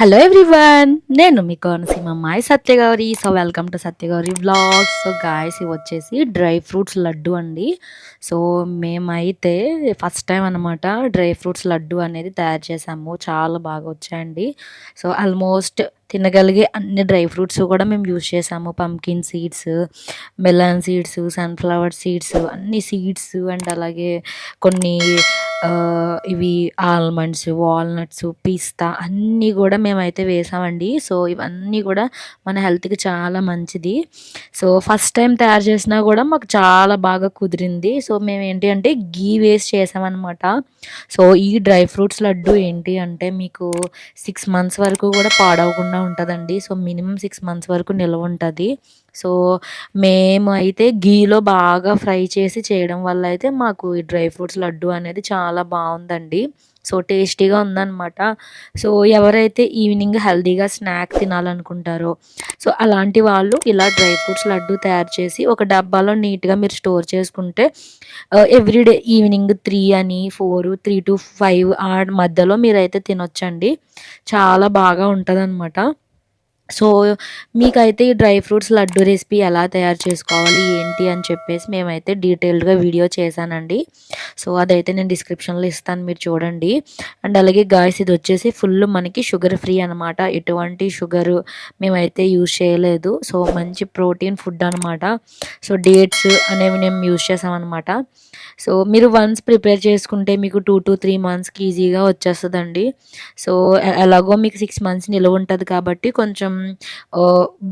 Hello everyone, నేను మీ Konaseema Maya Satyagowri. So welcome to Satyagowri vlogs. So guys, ఇవి వచ్చేసి డ్రై ఫ్రూట్స్ లడ్డు అండి. సో మేమైతే ఫస్ట్ టైం అనమాట డ్రై ఫ్రూట్స్ లడ్డు అనేది తయారు చేసాము. చాలా బాగా వచ్చాయండి. సో ఆల్మోస్ట్ తినగలిగే అన్ని డ్రై ఫ్రూట్స్ కూడా మేము యూజ్ చేసాము. Pumpkin seeds, melon seeds, sunflower seeds, అన్ని సీడ్స్ అండ్ అలాగే కొన్ని ఇవి ఆల్మండ్స్, వాల్నట్స్, పిస్తా అన్నీ కూడా మేమైతే వేసామండి. సో ఇవన్నీ కూడా మన హెల్త్కి చాలా మంచిది. సో ఫస్ట్ టైం తయారు చేసినా కూడా మాకు చాలా బాగా కుదిరింది. సో మేము ఏంటి అంటే గీ వేస్ట్ చేసామన్నమాట. సో ఈ డ్రై ఫ్రూట్స్ లడ్డు ఏంటి అంటే మీకు 6 మంత్స్ వరకు కూడా పాడవకుండా ఉంటుందండి. సో మినిమం 6 మంత్స్ వరకు నిల్వ ఉంటుంది. సో మేము అయితే గీలో బాగా ఫ్రై చేసి చేయడం వల్ల అయితే మాకు ఈ డ్రై ఫ్రూట్స్ లడ్డు అనేది చాలా బాగుందండి. సో టేస్టీగా ఉందన్నమాట. సో ఎవరైతే ఈవినింగ్ హెల్తీగా స్నాక్ తినాలనుకుంటారో సో అలాంటి వాళ్ళు ఇలా డ్రై ఫ్రూట్స్ లడ్డు తయారు చేసి ఒక డబ్బాలో నీట్గా మీరు స్టోర్ చేసుకుంటే ఎవ్రీడే ఈవినింగ్ 3 అని 4, 3 to 5 ఆ మధ్యలో మీరైతే తినొచ్చండి. చాలా బాగా ఉంటుందన్నమాట. సో మీకైతే ఈ డ్రై ఫ్రూట్స్ లడ్డు రెసిపీ ఎలా తయారు చేసుకోవాలి ఏంటి అని చెప్పేసి మేమైతే డీటెయిల్డ్గా వీడియో చేశానండి. సో అదైతే నేను డిస్క్రిప్షన్లో ఇస్తాను, మీరు చూడండి. అండ్ అలాగే గాయ్స్, ఇది వచ్చేసి ఫుల్ మనకి షుగర్ ఫ్రీ అనమాట. ఎటువంటి షుగర్ మేమైతే యూజ్ చేయలేదు. సో మంచి ప్రోటీన్ ఫుడ్ అనమాట. సో డేట్స్ అనేవి మేము యూజ్ చేసామన్నమాట. సో మీరు వన్స్ ప్రిపేర్ చేసుకుంటే మీకు 2 to 3 మంత్స్కి ఈజీగా వచ్చేస్తుందండి. సో ఎలాగో మీకు 6 మంత్స్ నిలువ ఉంటుంది కాబట్టి కొంచెం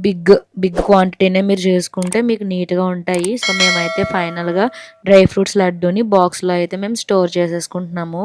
బిగ్ బిగ్ క్వాంటిటీనే మీరు చేసుకుంటే మీకు నీట్గా ఉంటాయి. సో మేమైతే ఫైనల్గా డ్రై ఫ్రూట్స్ లడ్డూని బాక్స్లో అయితే మేము స్టోర్ చేసేసుకుంటున్నాము.